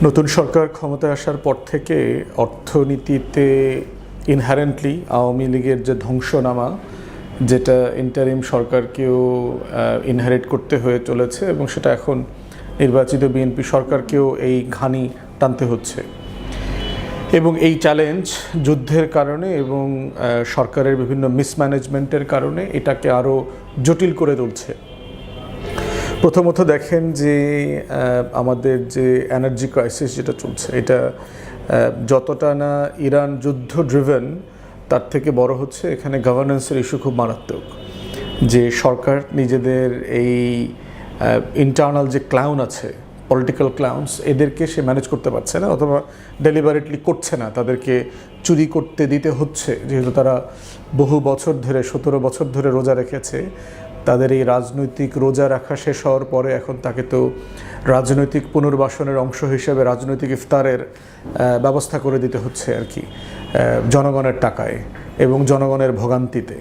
নতুন সরকার ক্ষমতায় আসার পর থেকে অর্থনীতিতে ইনহারেন্টলি আওয়ামী লীগের যে ধ্বংসনামা, যেটা ইন্টারিম সরকারকেও ইনহারিট করতে হয়ে চলেছে এবং সেটা এখন নির্বাচিত বিএনপি সরকারকেও এই ঘানি টানতে হচ্ছে। এবং এই চ্যালেঞ্জ যুদ্ধের কারণে এবং সরকারের বিভিন্ন মিসম্যানেজমেন্টের কারণে এটাকে আরও জটিল করে তুলছে। প্রথমত দেখেন যে আমাদের যে এনার্জি ক্রাইসিস যেটা চলছে, এটা যতটা না ইরান যুদ্ধ ড্রিভেন, তার থেকে বড় হচ্ছে এখানে গভর্নেন্সের ইস্যু খুব মারাত্মক। যে সরকার নিজেদের এই ইন্টারনাল যে ক্লাউন আছে, পলিটিক্যাল ক্লাউন্স, এদেরকে সে ম্যানেজ করতে পারছে না, অথবা ডেলিভারেটলি করছে না, তাদেরকে চুরি করতে দিতে হচ্ছে। যেহেতু তারা বহু বছর ধরে 17 বছর ধরে রোজা রেখেছে, তাদের এই রাজনৈতিক রোজা রাখা শেষ হওয়ার পরে এখন তাকে তো রাজনৈতিক পুনর্বাসনের অংশ হিসেবে রাজনৈতিক ইফতারের ব্যবস্থা করে দিতে হচ্ছে আর কি, জনগণের টাকায় এবং জনগণের ভোগান্তিতে।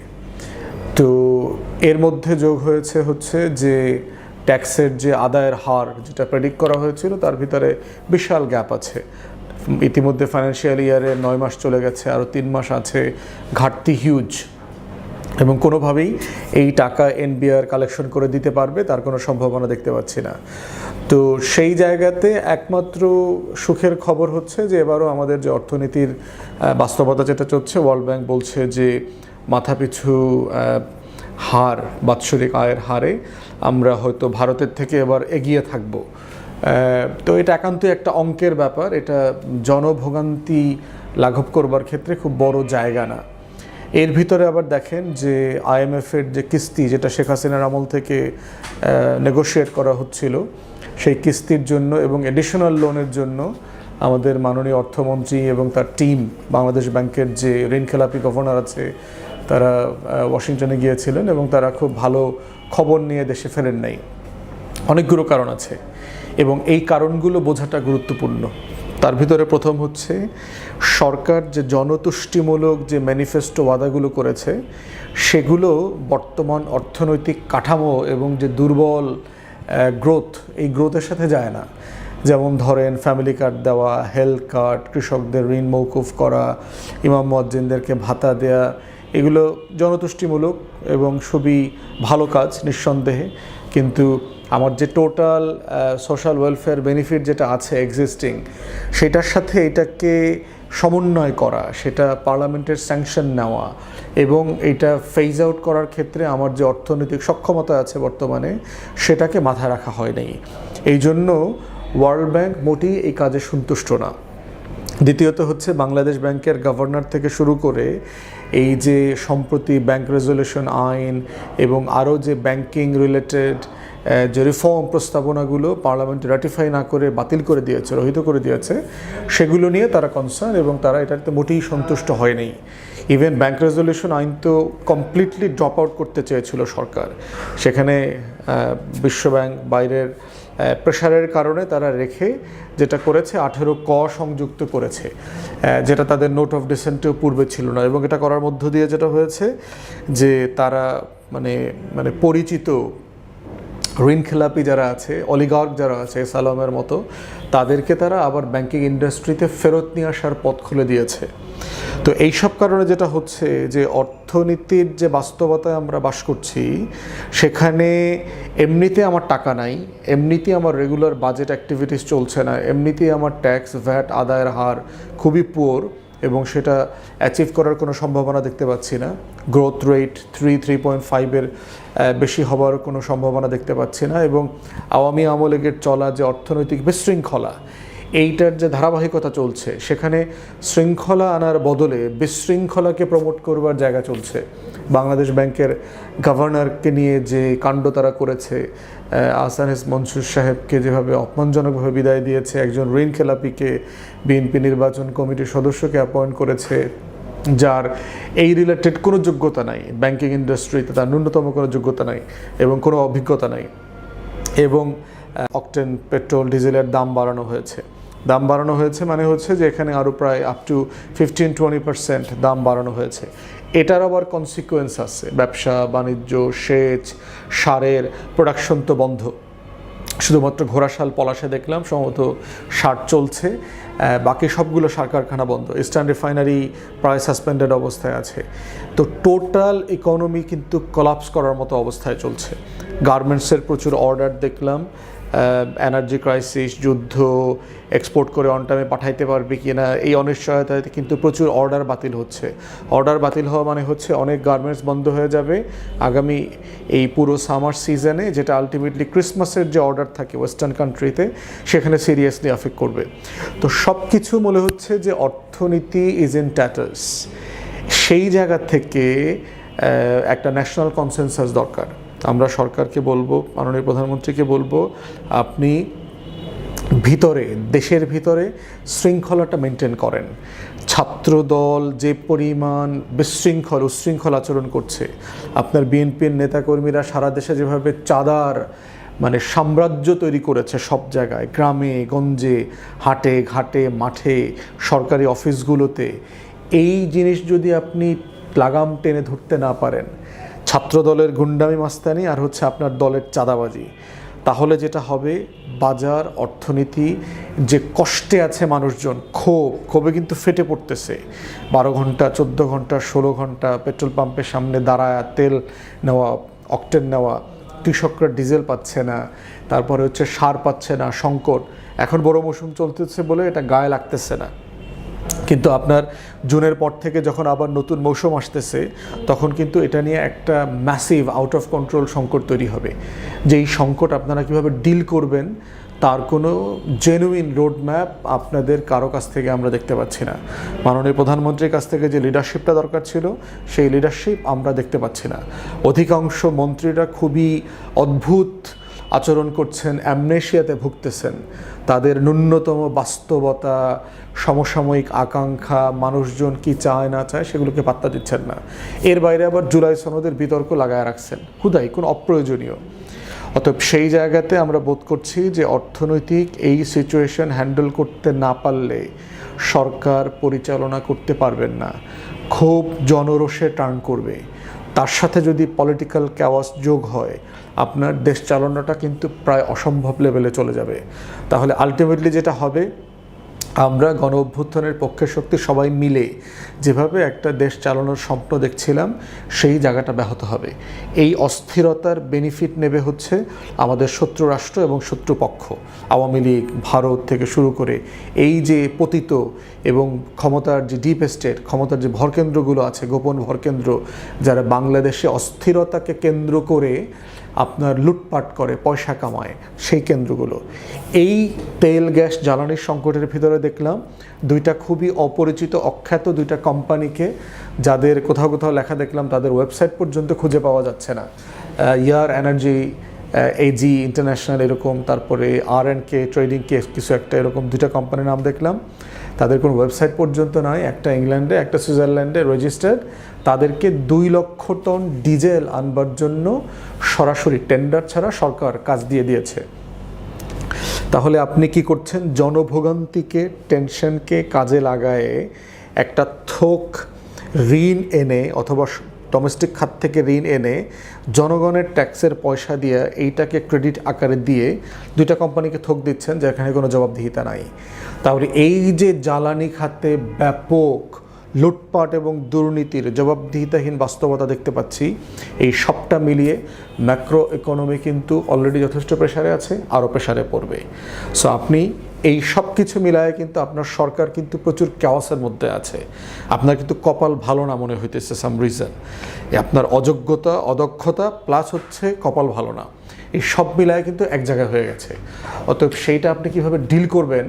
তো এর মধ্যে যোগ হচ্ছে যে ট্যাক্সের যে আদায়ের হার যেটা প্রেডিক্ট করা হয়েছিল, তার ভিতরে বিশাল গ্যাপ আছে। ইতিমধ্যে ফাইন্যান্সিয়াল ইয়ারে 9 মাস চলে গেছে, আরও 3 মাস আছে, ঘাটতি হিউজ। এবং কোনোভাবেই এই টাকা এনবিআর কালেকশন করে দিতে পারবে তার কোনো সম্ভাবনা দেখতে পাচ্ছি না। তো সেই জায়গাতে একমাত্র সুখের খবর হচ্ছে যে এবারও আমাদের যে অর্থনীতির বাস্তবতা যেটা চলছে, ওয়ার্ল্ড ব্যাংক বলছে যে মাথাপিছু হার, বাৎসরিক আয়ের হারে আমরা হয়তো ভারতের থেকে এবার এগিয়ে থাকব। তো এটা একান্তই একটা অঙ্কের ব্যাপার, এটা জনভোগান্তি লাঘব করবার ক্ষেত্রে খুব বড় জায়গা না। এর ভিতরে আবার দেখেন যে আইএমএফের যে কিস্তি, যেটা শেখ হাসিনার আমল থেকে নেগোশিয়েট করা হচ্ছিল, সেই কিস্তির জন্য এবং এডিশনাল লোনের জন্য আমাদের মাননীয় অর্থমন্ত্রী এবং তার টিম, বাংলাদেশ ব্যাংকের যে ঋণখেলাপি গভর্নর আছে, তারা ওয়াশিংটনে গিয়েছিলেন এবং তারা খুব ভালো খবর নিয়ে দেশে ফেরেন নাই। অনেকগুলো কারণ আছে এবং এই কারণগুলো বোঝাটা গুরুত্বপূর্ণ। তার ভিতরে প্রথম হচ্ছে সরকার যে জনতুষ্টিমূলক যে ম্যানিফেস্টো ওয়াদাগুলো করেছে, সেগুলো বর্তমান অর্থনৈতিক কাঠামো এবং যে দুর্বল গ্রোথ, এই গ্রোথের সাথে যায় না। যেমন ধরেন ফ্যামিলি কার্ড দেওয়া, হেলথ কার্ড, কৃষকদের ঋণ মৌকুফ করা, ইমাম মুয়াজ্জিনদেরকে ভাতা দেয়া, এগুলো জনতুষ্টিমূলক এবং খুবই ভালো কাজ নিঃসন্দেহে। কিন্তু আমার যে টোটাল সোশ্যাল ওয়েলফেয়ার বেনিফিট যেটা আছে এক্সিস্টিং, সেটার সাথে এটাকে সমন্বয় করা, সেটা পার্লামেন্টের স্যাংশন নেওয়া এবং এটা ফেজ আউট করার ক্ষেত্রে আমার যে অর্থনৈতিক সক্ষমতা আছে বর্তমানে, সেটাকে মাথায় রাখা হয় নাই। এই জন্য ওয়ার্ল্ড ব্যাংক মোটেই এই কাজে সন্তুষ্ট না। দ্বিতীয়ত হচ্ছে বাংলাদেশ ব্যাংকের গভর্নর থেকে শুরু করে এই যে সম্প্রতি ব্যাংক রেজুলেশন আইন এবং আরও যে ব্যাংকিং রিলেটেড যে রিফর্ম প্রস্তাবনাগুলো পার্লামেন্টে রাটিফাই না করে বাতিল করে দিয়েছে, রহিত করে দিয়েছে, সেগুলো নিয়ে তারা কনসার্ন এবং তারা এটাতে মোটেই সন্তুষ্ট হয়নি। ইভেন ব্যাংক রেজুলেশন আইন তো কমপ্লিটলি ড্রপ আউট করতে চেয়েছিল সরকার, সেখানে বিশ্বব্যাংক বাইরের প্রেশারের কারণে তারা রেখে যেটা করেছে 18 ক সংযুক্ত করেছে, যেটা তাদের নোট অফ ডিসেন্টেও পূর্বে ছিল না। এবং এটা করার মধ্য দিয়ে যেটা হয়েছে যে তারা মানে পরিচিত ঋণখেলাপি যারা আছে, অলিগার্ক যারা আছে, সালামের মতো, তাদেরকে তারা আবার ব্যাংকিং ইন্ডাস্ট্রিতে ফেরত নিয়ে আসার পথ খুলে দিয়েছে। তো এইসব কারণে যেটা হচ্ছে যে অর্থনীতির যে বাস্তবতায় আমরা বাস করছি, সেখানে এমনিতে আমার টাকা নাই, এমনিতে আমার রেগুলার বাজেট অ্যাক্টিভিটিস চলছে না, এমনিতেই আমার ট্যাক্স ভ্যাট আদায়ের হার খুবই পুয়ার এবং সেটা অ্যাচিভ করার কোনো সম্ভাবনা দেখতে পাচ্ছি না। গ্রোথ রেট 3.5-এর বেশি হবার কোনো সম্ভাবনা দেখতে পাচ্ছি না। এবং আওয়ামী আমলের চলা যে অর্থনৈতিক বিশৃঙ্খলা, এইটার যে ধারাবাহিকতা চলছে, সেখানে শৃঙ্খলা আনার বদলে বিশৃঙ্খলাকে প্রমোট করবার জায়গা চলছে। বাংলাদেশ ব্যাংকের গভর্নরকে নিয়ে যে কাণ্ড তারা করেছে, আহসান মনসুর সাহেবকে যেভাবে অপমানজনকভাবে বিদায় দিয়েছে, একজন ঋণখেলাপিকে বিএনপি নির্বাচন কমিটির সদস্যকে অ্যাপয়েন্ট করেছে যার এই রিলেটেড কোনো যোগ্যতা নাই, ব্যাংকিং ইন্ডাস্ট্রিতে তার ন্যূনতম কোনো যোগ্যতা নাই এবং কোনো অভিজ্ঞতা নাই। এবং অকটেন পেট্রোল ডিজেলের দাম বাড়ানো হয়েছে মানে হচ্ছে যে এখানে আরও প্রায় আপ টু 15-20% দাম বাড়ানো হয়েছে। এটার আবার কনসিকুয়েন্স আছে, ব্যবসা বাণিজ্য, সেচ, সারের প্রোডাকশন তো বন্ধ। শুধুমাত্র ঘোড়াশাল পলাশে দেখলাম সম্ভবত 60 চলছে, বাকি সবগুলো সার কারখানা বন্ধ। ইস্টার্ন রিফাইনারি প্রায় সাসপেন্ডেড অবস্থায় আছে। তো টোটাল ইকোনমি কিন্তু কলাপস করার মতো অবস্থায় চলছে। গার্মেন্টসের প্রচুর অর্ডার দেখলাম, এনার্জি ক্রাইসিস, যুদ্ধ, এক্সপোর্ট করে অন টাইমে পাঠাইতে পারবে কি না, এই অনিশ্চয়তায় কিন্তু প্রচুর অর্ডার বাতিল হচ্ছে। অর্ডার বাতিল হওয়া মানে হচ্ছে অনেক গার্মেন্টস বন্ধ হয়ে যাবে আগামী এই পুরো সামার সিজনে, যেটা আলটিমেটলি ক্রিসমাসের যে অর্ডার থাকে ওয়েস্টার্ন কান্ট্রিতে, সেখানে সিরিয়াসলি অ্যাফেক্ট করবে। তো সব কিছু মনে হচ্ছে যে অর্থনীতি ইজ ইন ট্যাটার্স। সেই জায়গা থেকে একটা ন্যাশনাল কনসেনসাস দরকার। আমরা সরকারকে বলবো, মাননীয় প্রধানমন্ত্রীকে বলবো, আপনি দেশের ভিতরে শৃঙ্খলাটা মেনটেন করেন। ছাত্রদল যে পরিমাণ উশৃঙ্খল আচরণ করছে, আপনার বিএনপির নেতাকর্মীরা সারা দেশে যেভাবে চাঁদার সাম্রাজ্য তৈরি করেছে, সব জায়গায়, গ্রামে গঞ্জে, হাটে ঘাটে, মাঠে, সরকারি অফিসগুলোতে, এই জিনিস যদি আপনি লাগাম টেনে ধরতে না পারেন, ছাত্রদলের গুন্ডামি মাস্তানি আর হচ্ছে আপনার দলের চাঁদাবাজি, তাহলে যেটা হবে, বাজার অর্থনীতি যে কষ্টে আছে মানুষজন, ক্ষোভে কিন্তু ফেটে পড়তেছে। 12 ঘন্টা 14 ঘন্টা 16 ঘন্টা পেট্রোল পাম্পের সামনে দাঁড়ায় তেল নেওয়া, অকটেন নেওয়া, কৃষকরা ডিজেল পাচ্ছে না, তারপরে হচ্ছে সার পাচ্ছে না, সংকট। এখন বড় মৌসুম চলতেছে বলে এটা গায়ে লাগতেছে না, কিন্তু আপনার জুনের পর থেকে যখন আবার নতুন মৌসুম আসতেছে, তখন কিন্তু এটা নিয়ে একটা ম্যাসিভ আউট অফ কন্ট্রোল সংকট তৈরি হবে। যেই সংকট আপনারা কীভাবে ডিল করবেন তার কোনো জেনুইন রোড ম্যাপ আপনাদের কারো কাছ থেকে আমরা দেখতে পাচ্ছি না। মাননীয় প্রধানমন্ত্রীর কাছ থেকে যে লিডারশিপটা দরকার ছিল, সেই লিডারশিপ আমরা দেখতে পাচ্ছি না। অধিকাংশ মন্ত্রীরা খুবই অদ্ভুত আচরণ করছেন, অ্যামনেশিয়াতে ভুগতেছেন। তাদের ন্যূনতম বাস্তবতা, সমসাময়িক আকাঙ্ক্ষা, মানুষজন কি চায় না চায়, সেগুলোকে পাত্তা দিচ্ছেন না। এর বাইরে আবার জুলাই সনদের বিতর্ক লাগায় রাখছেন হুদাই, কোনো অপ্রয়োজনীয়। অতএব সেই জায়গাতে আমরা বোধ করছি যে অর্থনৈতিক এই সিচুয়েশন হ্যান্ডেল করতে না পারলে সরকার পরিচালনা করতে পারবেন না, খুব জনরোষে টার্ন করবে। তার সাথে যদি পলিটিক্যাল ক্যাওয়াস যোগ হয়, আপনার দেশ চালানোটা কিন্তু প্রায় অসম্ভব লেভেলে চলে যাবে। তাহলে আলটিমেটলি যেটা হবে, আমরা গণ অভ্যুত্থানের পক্ষে শক্তি সবাই মিলে যেভাবে একটা দেশ চালানোর স্বপ্ন দেখছিলাম, সেই জায়গাটা ব্যাহত হবে। এই অস্থিরতার বেনিফিট নেবে হচ্ছে আমাদের শত্রু রাষ্ট্র এবং শত্রুপক্ষ, আওয়ামী লীগ, ভারত থেকে শুরু করে এই যে পতিত এবং ক্ষমতার যে ডিপ স্টেট, ক্ষমতার যে ভরকেন্দ্রগুলো আছে, গোপন ভরকেন্দ্র, যারা বাংলাদেশে অস্থিরতাকে কেন্দ্র করে আপনার লুটপাট করে পয়সা কামায়, সেই কেন্দ্রগুলো। এই তেল গ্যাস জ্বালানির সংকটের ভিতরে দেখলাম দুইটা খুবই অপরিচিত অখ্যাত দুইটা কোম্পানিকে, যাদের কোথাও কোথাও লেখা দেখলাম তাদের ওয়েবসাইট পর্যন্ত খুঁজে পাওয়া যাচ্ছে না, ইয়ার এনার্জি, এজি ইন্টারন্যাশনাল এরকম, তারপরে R&K ট্রেডিং কে কিছু একটা, এরকম দুইটা কোম্পানির নাম দেখলাম। তাদের কোনো ওয়েবসাইট পর্যন্ত নয়, একটা ইংল্যান্ডে একটা সুইজারল্যান্ডে রেজিস্টার্ড। তাদেরকে 2 লক্ষ টন ডিজেল আনবার জন্য সরাসরি টেন্ডার ছাড়া সরকার কাজ দিয়ে দিয়েছে। তাহলে আপনি কি করছেন? জনভোগান্তিকে, টেনশনকে কাজে লাগায়ে একটা থোক ঋণ এনে, অথবা ডোমেস্টিক খাত থেকে ঋণ এনে জনগণের ট্যাক্সের পয়সা দিয়ে এইটাকে ক্রেডিট আকারে দিয়ে দুইটা কোম্পানিকে থোক দিচ্ছেন, যেখানে কোনো জবাবদিহিতা নাই। তাহলে এই যে জ্বালানি খাতে ব্যাপক লুটপাট এবং দুর্নীতির জবাবদিহিতাহীন বাস্তবতা দেখতে পাচ্ছি, এই সবটা মিলিয়ে ম্যাক্রো ইকোনমি কিন্তু অলরেডি যথেষ্ট প্রেশারে আছে, আরও প্রেশারে পড়বে। সো আপনি এই সব কিছু মিলায়ে কিন্তু আপনার সরকার কিন্তু প্রচুর ক্যাওয়াসের মধ্যে আছে। আপনার কিন্তু কপাল ভালো না মনে হইতেছে সাম রিজন। আপনার অযোগ্যতা, অদক্ষতা প্লাস হচ্ছে কপাল ভালো না, এই সব মিলায়ে কিন্তু এক জায়গায় হয়ে গেছে। অতএব সেইটা আপনি কীভাবে ডিল করবেন,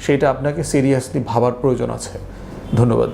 সেইটা আপনাকে সিরিয়াসলি ভাবার প্রয়োজন আছে। ধন্যবাদ।